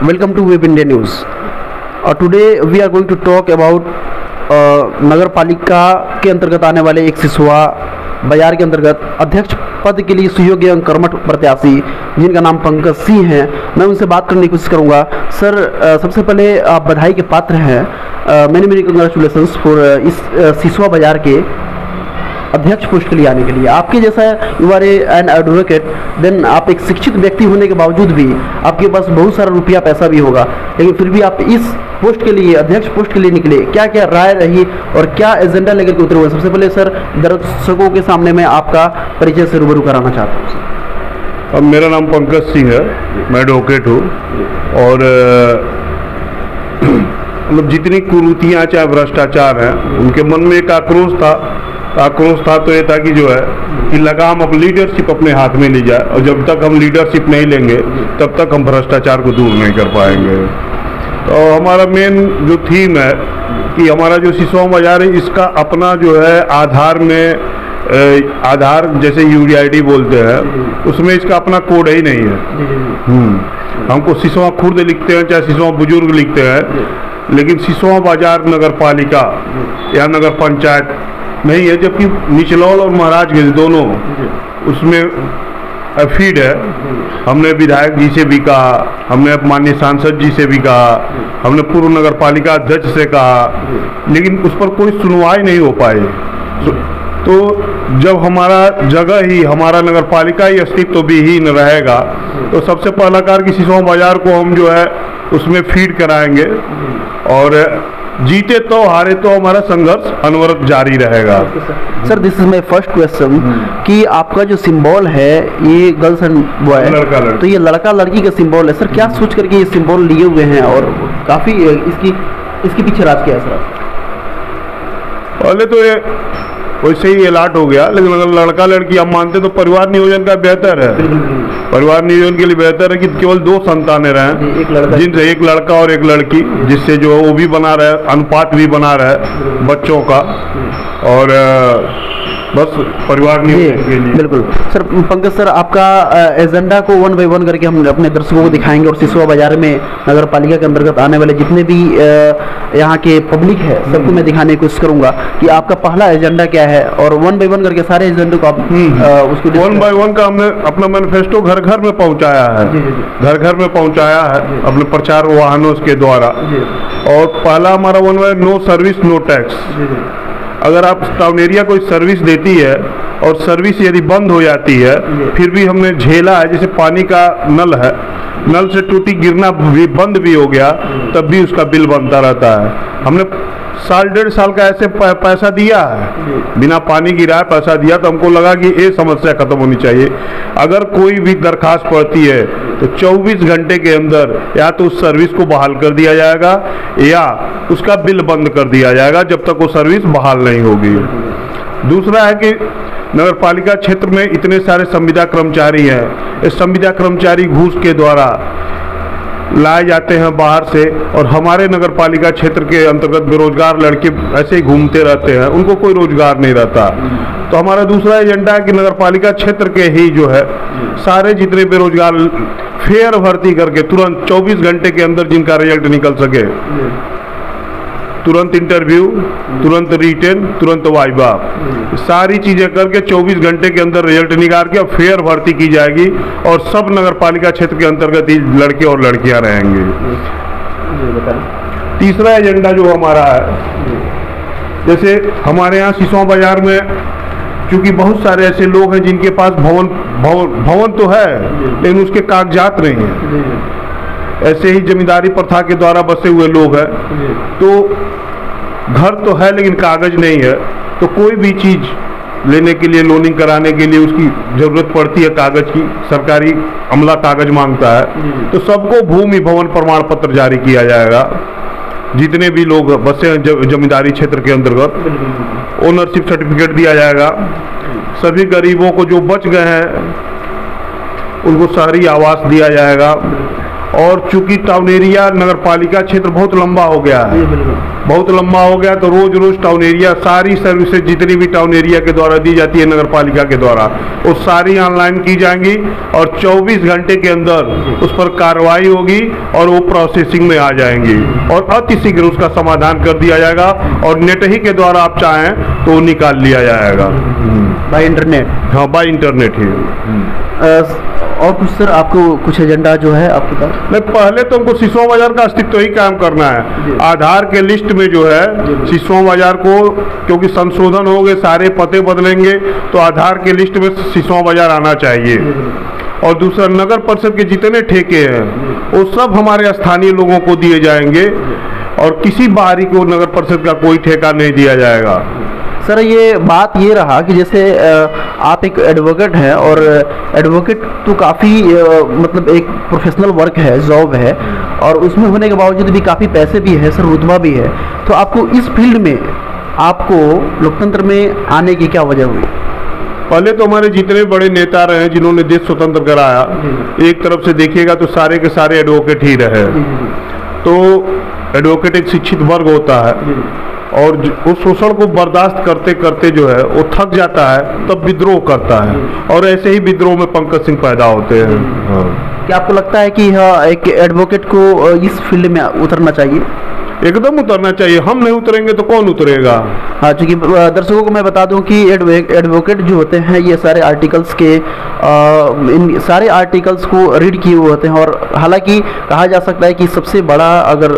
Welcome to Web India News. Today we are going to talk about नगर पालिका के अंतर्गत आने वाले एक सिसवा बाजार के अंतर्गत अध्यक्ष पद के लिए सुयोग्य एवं कर्मठ प्रत्याशी जिनका नाम पंकज सिंह है। मैं उनसे बात करने की कोशिश करूंगा। सर, सबसे पहले आप बधाई के पात्र हैं। मैंने मेरी कंग्रेचुलेसन्स फॉर इस सिसवा बाजार के अध्यक्ष पोस्ट के लिए आने के लिए। आपके जैसा you are an advocate, then आप एक शिक्षित व्यक्ति होने के बावजूद भी आपके पास बहुत सारा रुपया पैसा भी होगा, लेकिन फिर भी आप इस पोस्ट के लिए, अध्यक्ष पोस्ट के लिए निकले। क्या क्या राय रही और क्या एजेंडा लेकर के उतरे हुए? सबसे पहले सर, दर्शकों के सामने मैं आपका परिचय से रूबरू कराना चाहता हूँ। अब मेरा नाम पंकज सिंह है, मैं एडवोकेट हूँ और मतलब जितनी कुरीतियाँ चाहे भ्रष्टाचार हैं उनके मन में एक आक्रोश था तो ये था कि जो है कि लगाम अब लीडरशिप अपने हाथ में ली जाए, और जब तक हम लीडरशिप नहीं लेंगे तब तक हम भ्रष्टाचार को दूर नहीं कर पाएंगे। तो हमारा मेन जो थीम है कि हमारा जो सिसवा बाजार है इसका अपना जो है आधार जैसे UID बोलते हैं, उसमें इसका अपना कोड ही नहीं है। हमको सिसवा खुर्द लिखते हैं चाहे सिसवा बुजुर्ग लिखते हैं, लेकिन सिसवा बाजार नगर पालिका या नगर पंचायत नहीं है। जबकि निचलौल और महाराजगंज दोनों उसमें फीड है। हमने विधायक जी से भी कहा, हमने माननीय सांसद जी से भी कहा, हमने पूर्व नगर पालिका अध्यक्ष से कहा, लेकिन उस पर कोई सुनवाई नहीं हो पाई। तो जब हमारा जगह ही, हमारा नगर पालिका ही अस्तित्व विहीन रहेगा तो सबसे पहला कार्य कि सिसवा बाजार को हम जो है उसमें फीड कराएंगे, और जीते तो हारे तो हमारा संघर्ष अनवरत जारी रहेगा। Sir, this is my first question कि आपका जो सिंबल है ये गर्ल्स एंड बॉय, तो ये लड़का लड़की का सिंबल है। सर, क्या सोच करके ये सिंबल लिए हुए हैं और काफी इसके पीछे राज क्या है सर? पहले तो ये वैसे ही अलाट हो गया, लेकिन अगर लड़का लड़की हम मानते तो परिवार नियोजन का बेहतर है। परिवार नियोजन के लिए बेहतर है कि केवल 2 संतानें रहें, जिनसे एक लड़का और एक लड़की, जिससे जो वो भी बना रहे, अनुपात भी बना रहे बच्चों का, और बस परिवार नियोजन के लिए। बिल्कुल सर। पंकज सर, आपका एजेंडा को 1 बाय 1 करके हम अपने दर्शकों को दिखाएंगे, और सिसवा बाजार में नगर पालिका के अंतर्गत आने वाले जितने भी यहाँ के पब्लिक है सबको मैं दिखाने की कोशिश करूंगा कि आपका पहला एजेंडा क्या है, और 1 बाय 1 करके सारे एजेंडे को आप उसको 1 बाय 1 का हमने अपना मैनिफेस्टो घर घर में पहुँचाया है। घर घर में पहुँचाया है अपने प्रचार वाहनों के द्वारा। और पहला हमारा 1 by no service no tax. अगर आप टाउन एरिया कोई सर्विस देती है और सर्विस यदि बंद हो जाती है, फिर भी हमने झेला है। जैसे पानी का नल है, नल से टूटी गिरना भी बंद भी हो गया तब भी उसका बिल बनता रहता है। हमने 1.5 साल का ऐसे पैसा दिया है, बिना पानी गिराए पैसा दिया, तो हमको लगा कि ये समस्या खत्म होनी चाहिए। अगर कोई भी दरखास्त पड़ती है तो 24 घंटे के अंदर या तो उस सर्विस को बहाल कर दिया जाएगा या उसका बिल बंद कर दिया जाएगा जब तक वो सर्विस बहाल नहीं होगी। दूसरा है कि नगर पालिका क्षेत्र में इतने सारे संविदा कर्मचारी हैं, इस संविदा कर्मचारी घूस के द्वारा लाए जाते हैं बाहर से, और हमारे नगर पालिका क्षेत्र के अंतर्गत बेरोजगार लड़के ऐसे ही घूमते रहते हैं, उनको कोई रोजगार नहीं रहता। तो हमारा दूसरा एजेंडा है कि नगर पालिका क्षेत्र के ही जो है सारे जितने बेरोजगार फेयर भर्ती करके तुरंत 24 घंटे के अंदर जिनका रिजल्ट निकल सके, तुरंत इंटरव्यू, तुरंत रिटेन, तुरंत वाइवा, सारी चीजें करके 24 घंटे के अंदर रिजल्ट निकाल के फेयर भर्ती की जाएगी, और सब नगर पालिका क्षेत्र के अंतर्गत ही लड़के और लड़कियां रहेंगे। तीसरा एजेंडा जो हमारा है, जैसे हमारे यहाँ सिसवा बाजार में क्योंकि बहुत सारे ऐसे लोग हैं जिनके पास भवन तो है लेकिन उसके कागजात नहीं है, ऐसे ही जमींदारी प्रथा के द्वारा बसे हुए लोग हैं, तो घर तो है लेकिन कागज नहीं है, तो कोई भी चीज लेने के लिए, लोनिंग कराने के लिए उसकी जरूरत पड़ती है कागज की, सरकारी अमला कागज मांगता है, तो सबको भूमि भवन प्रमाण पत्र जारी किया जाएगा। जितने भी लोग बसे हैं जमींदारी क्षेत्र के अंतर्गत, ओनरशिप सर्टिफिकेट दिया जाएगा। सभी गरीबों को जो बच गए हैं उनको शहरी आवास दिया जाएगा, और चूंकि टाउन एरिया नगर पालिका क्षेत्र बहुत लंबा हो गया है, बहुत लंबा हो गया, तो रोज रोज टाउन एरिया सारी सर्विसेज जितनी भी टाउन एरिया के द्वारा दी जाती है नगर पालिका के द्वारा वो सारी ऑनलाइन की जाएंगी और 24 घंटे के अंदर उस पर कार्रवाई होगी और वो प्रोसेसिंग में आ जाएंगी और अतिशीघ्र उसका समाधान कर दिया जाएगा और नेट ही के द्वारा आप चाहें तो वो निकाल लिया जाएगा बाय इंटरनेट। हाँ, बाय इंटरनेट ही। और कुछ सर आपको कुछ एजेंडा जो है आपके पास? नहीं, पहले तो हमको सिसवा बाजार का अस्तित्व ही कायम करना है। आधार के लिस्ट में जो है सिसवा बाजार को, क्योंकि संशोधन हो गए, सारे पते बदलेंगे, तो आधार के लिस्ट में सिसवा बाजार आना चाहिए। और दूसरा, नगर परिषद के जितने ठेके हैं वो सब हमारे स्थानीय लोगों को दिए जाएंगे और किसी बाहरी को नगर परिषद का कोई ठेका नहीं दिया जाएगा। सर ये बात ये रहा कि जैसे आप एक एडवोकेट हैं और एडवोकेट तो काफ़ी मतलब एक प्रोफेशनल वर्क है, जॉब है, और उसमें होने के बावजूद भी काफ़ी पैसे भी है सर, रुतबा भी है। तो आपको इस फील्ड में आपको लोकतंत्र में आने की क्या वजह हुई? पहले तो हमारे जितने बड़े नेता रहे जिन्होंने देश स्वतंत्र कराया, एक तरफ से देखिएगा तो सारे के सारे एडवोकेट ही रहे। तो एडवोकेट एक शिक्षित वर्ग होता है और उस शोषण को बर्दाश्त करते करते जो है वो थक जाता है, तब विद्रोह करता है और ऐसे ही विद्रोह में पंकज सिंह पैदा होते हैं। क्या आपको लगता है कि हाँ एक एडवोकेट को इस फील्ड में उतरना चाहिए? एकदम उतरना चाहिए। हम नहीं उतरेंगे तो कौन उतरेगा? हाँ, चूँकि दर्शकों को मैं बता दूं कि एडवोकेट जो होते हैं ये सारे आर्टिकल्स के इन सारे आर्टिकल्स को रीड किए हुए होते हैं और हालांकि कहा जा सकता है कि सबसे बड़ा अगर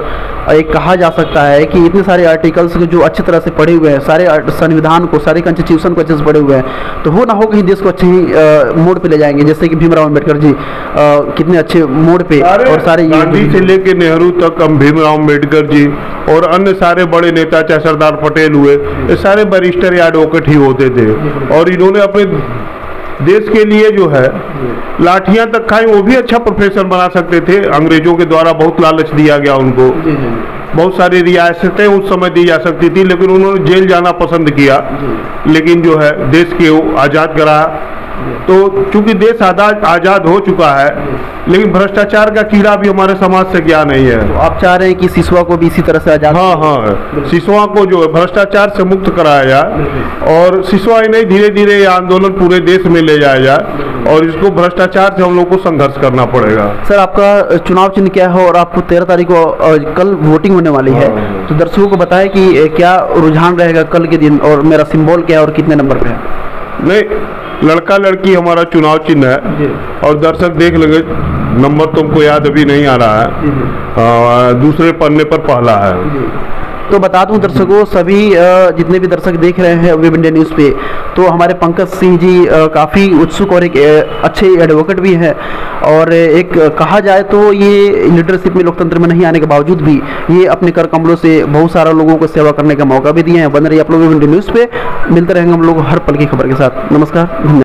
एक कहा जा सकता है कि इतने सारे आर्टिकल्स जो अच्छी तरह से पढ़े हुए हैं, सारे संविधान को, सारे कॉन्स्टिट्यूशन को अच्छे से पढ़े हुए हैं, तो वो ना हो कहीं देश को अच्छे ही मोड़ पे ले जाएंगे। जैसे कि भीमराव अम्बेडकर जी कितने अच्छे मोड़ पे, और सारे गांधी से लेके नेहरू तक, हम भीमराव अम्बेडकर जी और अन्य सारे बड़े नेता, चाहे सरदार पटेल हुए, ये सारे बैरिस्टर या एडवोकेट ही होते थे और इन्होंने अपने देश के लिए जो है लाठियां तक खाई, वो भी अच्छा प्रोफेशन बना सकते थे। अंग्रेजों के द्वारा बहुत लालच दिया गया उनको, बहुत सारी रियासतें उस समय दी जा सकती थी, लेकिन उन्होंने जेल जाना पसंद किया। लेकिन जो है देश के आज़ाद कराया। तो चूंकि देश आज़ाद हो चुका है, लेकिन भ्रष्टाचार का कीड़ा भी हमारे समाज से गया नहीं है। तो आप चाह रहे हैं कि सिसवा को भी इसी तरह से आज़ाद? हाँ, सिसवा को जो है भ्रष्टाचार से मुक्त कराया जाए और सिसवा ही नहीं, धीरे धीरे ये आंदोलन पूरे देश में ले जाया जाए और इसको भ्रष्टाचार से हम लोग को संघर्ष करना पड़ेगा। सर आपका चुनाव चिन्ह क्या है और आपको 13 तारीख को कल वोटिंग होने वाली है, तो दर्शकों को बताएं कि क्या रुझान रहेगा कल के दिन और मेरा सिंबल क्या है और कितने नंबर पे है? नहीं, लड़का लड़की हमारा चुनाव चिन्ह है और दर्शक देख लेंगे, नंबर तुमको याद अभी नहीं आ रहा है, दूसरे पन्ने पर पहला है। तो बता दूं दर्शकों, सभी जितने भी दर्शक देख रहे हैं वेब इंडिया न्यूज़ पे, तो हमारे पंकज सिंह जी काफ़ी उत्सुक और एक अच्छे एडवोकेट भी हैं और एक कहा जाए तो ये लीडरशिप में, लोकतंत्र में नहीं आने के बावजूद भी ये अपने कर कमलों से बहुत सारा लोगों को सेवा करने का मौका भी दिए हैं। बन रही आप लोग वेब इंडिया न्यूज़ पे, मिलते रहेंगे हम लोग हर पल की खबर के साथ। नमस्कार, धन्यवाद।